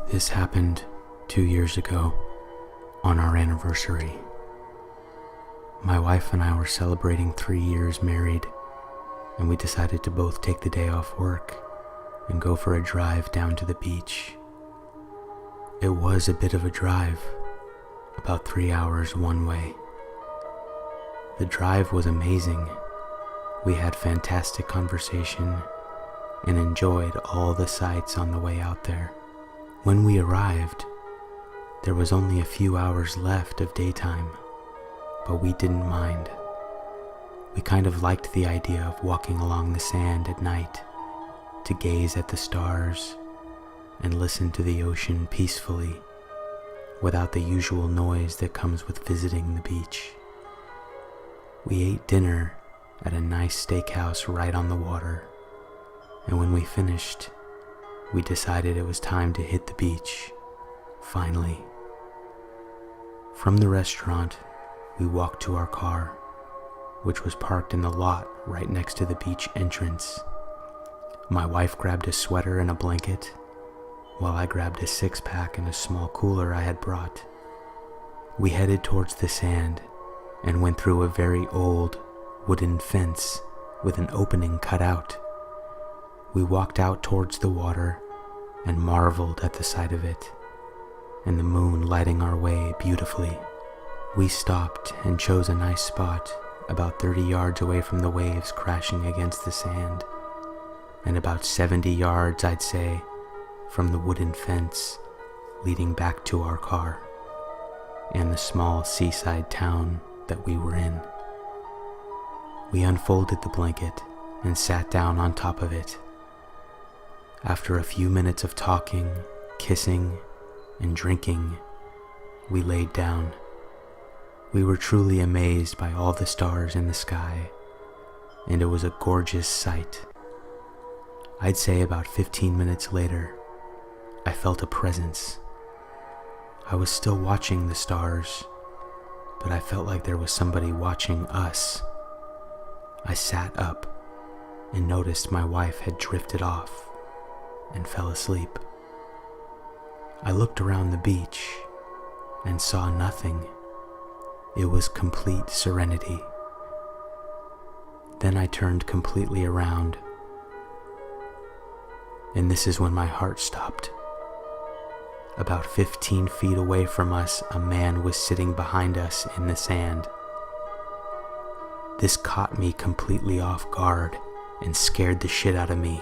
This happened 2 years ago on our anniversary. My wife and I were celebrating 3 years married, and we decided to both take the day off work and go for a drive down to the beach. It was a bit of a drive, about 3 hours one way. The drive was amazing. We had fantastic conversation and enjoyed all the sights on the way out there. When we arrived, there was only a few hours left of daytime, but we didn't mind. We kind of liked the idea of walking along the sand at night to gaze at the stars and listen to the ocean peacefully without the usual noise that comes with visiting the beach. We ate dinner at a nice steakhouse right on the water, and when we finished, we decided it was time to hit the beach, finally. From the restaurant, we walked to our car, which was parked in the lot right next to the beach entrance. My wife grabbed a sweater and a blanket, while I grabbed a six-pack and a small cooler I had brought. We headed towards the sand and went through a very old wooden fence with an opening cut out. We walked out towards the water and marveled at the sight of it, and the moon lighting our way beautifully. We stopped and chose a nice spot about 30 yards away from the waves crashing against the sand, and about 70 yards, I'd say, from the wooden fence leading back to our car and the small seaside town that we were in. We unfolded the blanket and sat down on top of it. After a few minutes of talking, kissing, and drinking, we laid down. We were truly amazed by all the stars in the sky, and it was a gorgeous sight. I'd say about 15 minutes later, I felt a presence. I was still watching the stars, but I felt like there was somebody watching us. I sat up and noticed my wife had drifted off and fell asleep. I looked around the beach and saw nothing. It was complete serenity. Then I turned completely around, and this is when my heart stopped. About 15 feet away from us, a man was sitting behind us in the sand. This caught me completely off guard and scared the shit out of me,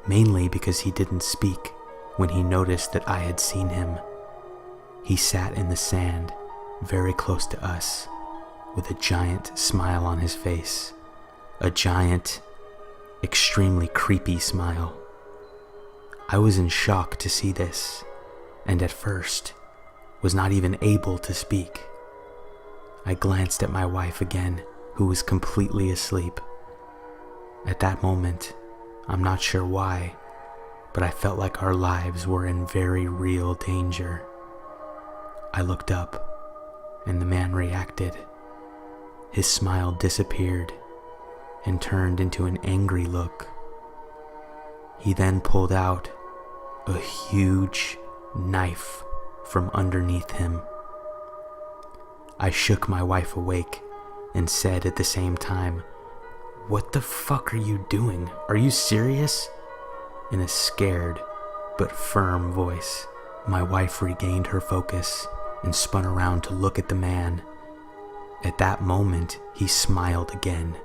mainly because he didn't speak when he noticed that I had seen him. He sat in the sand very close to us with a giant smile on his face, a giant, extremely creepy smile. I was in shock to see this, and at first was not even able to speak. I glanced at my wife again, who was completely asleep. At that moment, I'm not sure why, but I felt like our lives were in very real danger. I looked up, and the man reacted. His smile disappeared and turned into an angry look. He then pulled out a huge knife from underneath him. I shook my wife awake and said at the same time, "What the fuck are you doing? Are you serious?" In a scared but firm voice. My wife regained her focus and spun around to look at the man. At that moment, he smiled again.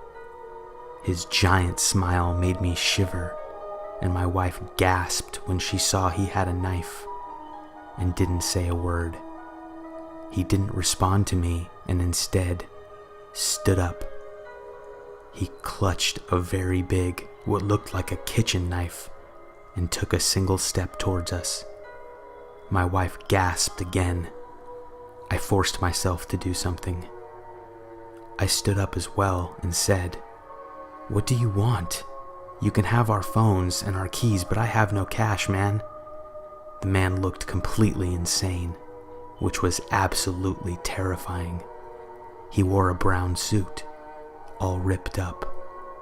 His giant smile made me shiver, and my wife gasped when she saw he had a knife and didn't say a word. He didn't respond to me and instead stood up. He clutched a very big, what looked like a kitchen knife, and took a single step towards us. My wife gasped again. I forced myself to do something. I stood up as well and said, "What do you want? You can have our phones and our keys, but I have no cash, man." The man looked completely insane, which was absolutely terrifying. He wore a brown suit, all ripped up.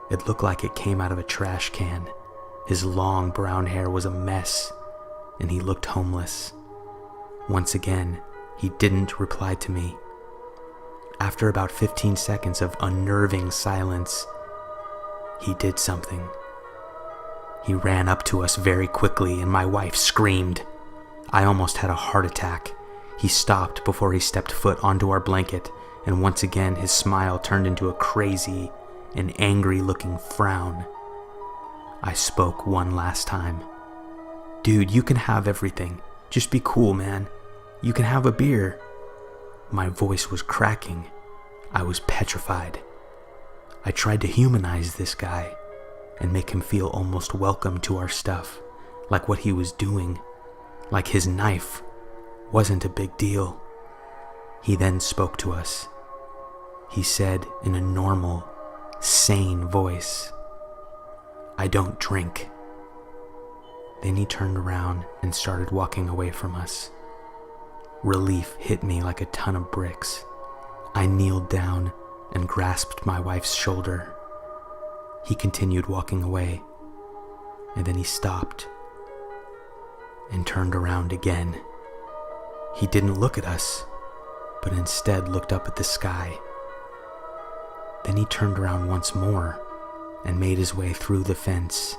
It looked like it came out of a trash can. His long brown hair was a mess, and he looked homeless. Once again, he didn't reply to me. After about 15 seconds of unnerving silence, he did something. He ran up to us very quickly and my wife screamed. I almost had a heart attack. He stopped before he stepped foot onto our blanket, and once again his smile turned into a crazy and angry-looking frown. I spoke one last time. "Dude, you can have everything. Just be cool, man. You can have a beer." My voice was cracking. I was petrified. I tried to humanize this guy and make him feel almost welcome to our stuff, like what he was doing, like his knife wasn't a big deal. He then spoke to us. He said in a normal, sane voice, "I don't drink." Then he turned around and started walking away from us. Relief hit me like a ton of bricks. I kneeled down and grasped my wife's shoulder. He continued walking away, and then he stopped and turned around again. He didn't look at us, but instead looked up at the sky. Then he turned around once more and made his way through the fence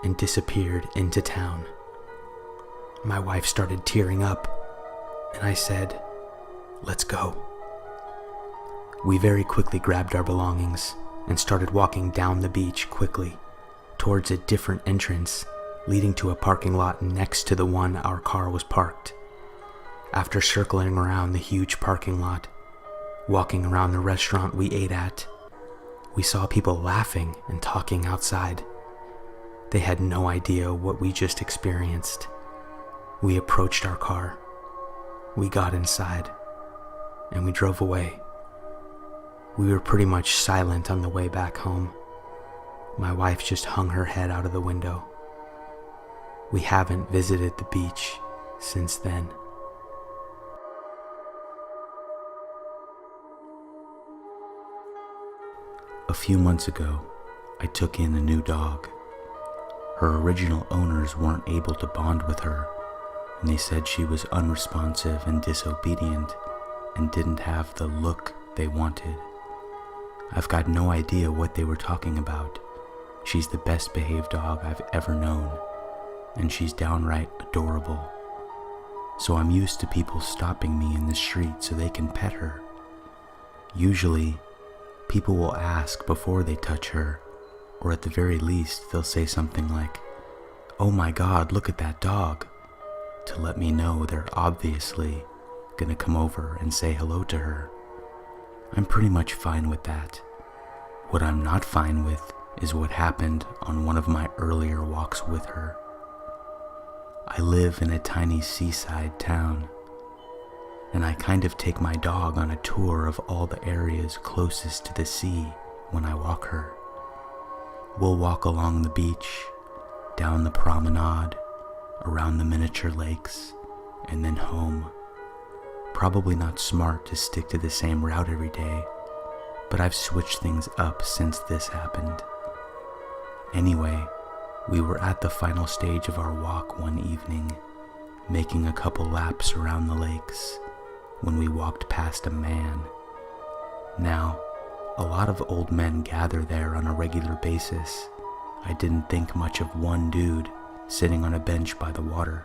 and disappeared into town. My wife started tearing up, and I said, "Let's go." We very quickly grabbed our belongings and started walking down the beach quickly towards a different entrance leading to a parking lot next to the one our car was parked. After circling around the huge parking lot, walking around the restaurant we ate at, we saw people laughing and talking outside. They had no idea what we just experienced. We approached our car. We got inside, and we drove away. We were pretty much silent on the way back home. My wife just hung her head out of the window. We haven't visited the beach since then. A few months ago, I took in a new dog. Her original owners weren't able to bond with her, and they said she was unresponsive and disobedient and didn't have the look they wanted. I've got no idea what they were talking about. She's the best behaved dog I've ever known, and she's downright adorable. So I'm used to people stopping me in the street so they can pet her. Usually, people will ask before they touch her, or at the very least, they'll say something like, "Oh my God, look at that dog," to let me know they're obviously gonna come over and say hello to her. I'm pretty much fine with that. What I'm not fine with is what happened on one of my earlier walks with her. I live in a tiny seaside town, and I kind of take my dog on a tour of all the areas closest to the sea when I walk her. We'll walk along the beach, down the promenade, around the miniature lakes, and then home. Probably not smart to stick to the same route every day, but I've switched things up since this happened. Anyway, we were at the final stage of our walk one evening, making a couple laps around the lakes, when we walked past a man. Now, a lot of old men gather there on a regular basis. I didn't think much of one dude sitting on a bench by the water.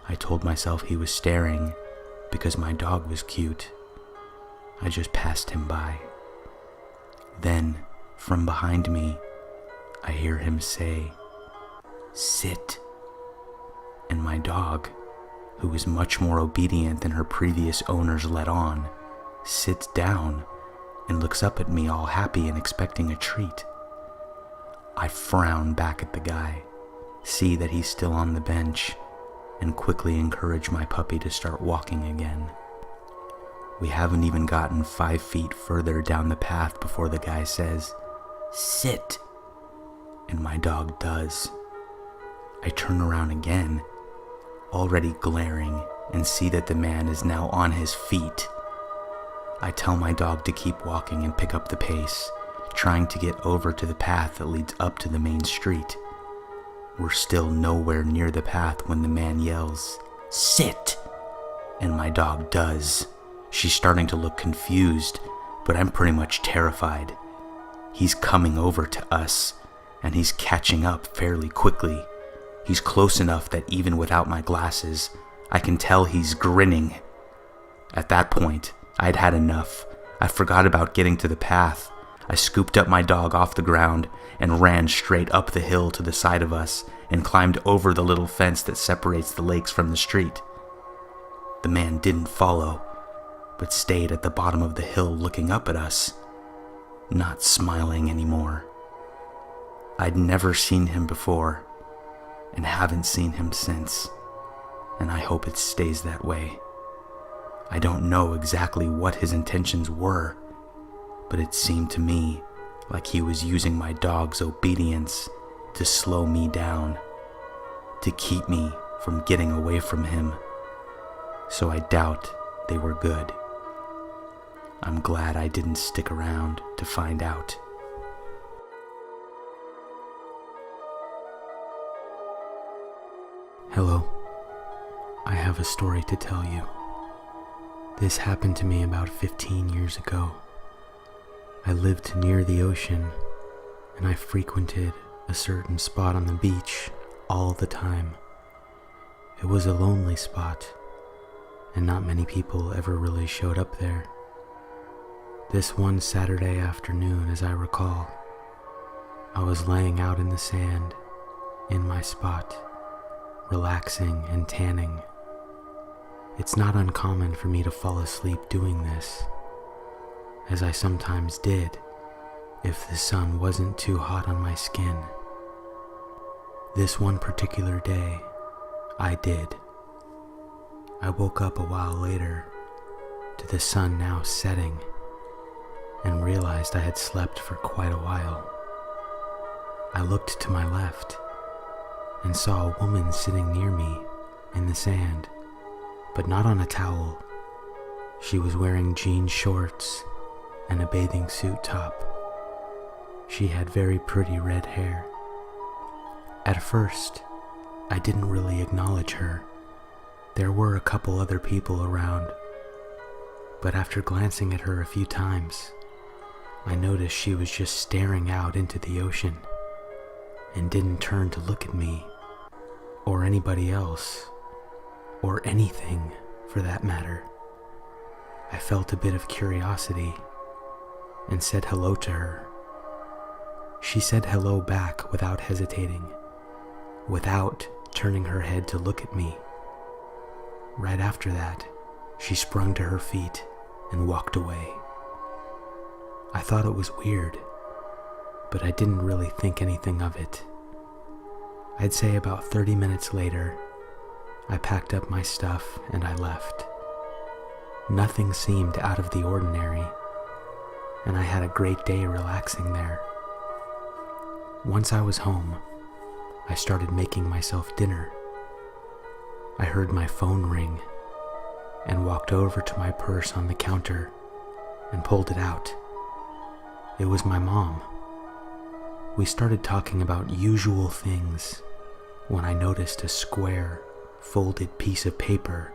I told myself he was staring because my dog was cute. I just passed him by. Then, from behind me, I hear him say, "Sit." And my dog, who is much more obedient than her previous owners let on, sits down and looks up at me all happy and expecting a treat. I frown back at the guy, see that he's still on the bench, and quickly encourage my puppy to start walking again. We haven't even gotten 5 feet further down the path before the guy says, "Sit," and my dog does. I turn around again, already glaring, and see that the man is now on his feet. I tell my dog to keep walking and pick up the pace, trying to get over to the path that leads up to the main street. We're still nowhere near the path when the man yells, "Sit!" And my dog does. She's starting to look confused, but I'm pretty much terrified. He's coming over to us, and he's catching up fairly quickly. He's close enough that even without my glasses, I can tell he's grinning. At that point, I'd had enough. I forgot about getting to the path. I scooped up my dog off the ground and ran straight up the hill to the side of us and climbed over the little fence that separates the lakes from the street. The man didn't follow, but stayed at the bottom of the hill looking up at us, not smiling anymore. I'd never seen him before, and haven't seen him since, and I hope it stays that way. I don't know exactly what his intentions were, but it seemed to me like he was using my dog's obedience to slow me down, to keep me from getting away from him. So I doubt they were good. I'm glad I didn't stick around to find out. Hello. I have a story to tell you. This happened to me about 15 years ago. I lived near the ocean, and I frequented a certain spot on the beach all the time. It was a lonely spot, and not many people ever really showed up there. This one Saturday afternoon, as I recall, I was laying out in the sand in my spot, relaxing and tanning. It's not uncommon for me to fall asleep doing this, as I sometimes did if the sun wasn't too hot on my skin. This one particular day, I did. I woke up a while later to the sun now setting and realized I had slept for quite a while. I looked to my left and saw a woman sitting near me in the sand, but not on a towel. She was wearing jean shorts and a bathing suit top. She had very pretty red hair. At first, I didn't really acknowledge her. There were a couple other people around, but after glancing at her a few times, I noticed she was just staring out into the ocean and didn't turn to look at me or anybody else, or anything for that matter. I felt a bit of curiosity and said hello to her. She said hello back without hesitating, without turning her head to look at me. Right after that, she sprung to her feet and walked away. I thought it was weird, but I didn't really think anything of it. I'd say about 30 minutes later, I packed up my stuff and I left. Nothing seemed out of the ordinary, and I had a great day relaxing there. Once I was home, I started making myself dinner. I heard my phone ring and walked over to my purse on the counter and pulled it out. It was my mom. We started talking about usual things when I noticed a square, folded piece of paper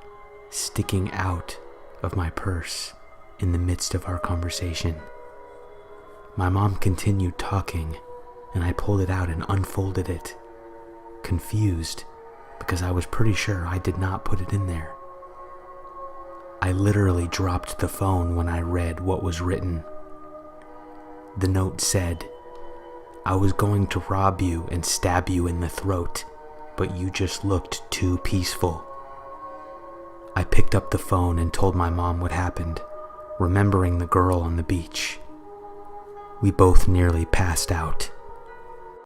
sticking out of my purse in the midst of our conversation. My mom continued talking, and I pulled it out and unfolded it, confused because I was pretty sure I did not put it in there. I literally dropped the phone when I read what was written. The note said, "I was going to rob you and stab you in the throat, but you just looked too peaceful." I picked up the phone and told my mom what happened, remembering the girl on the beach. We both nearly passed out.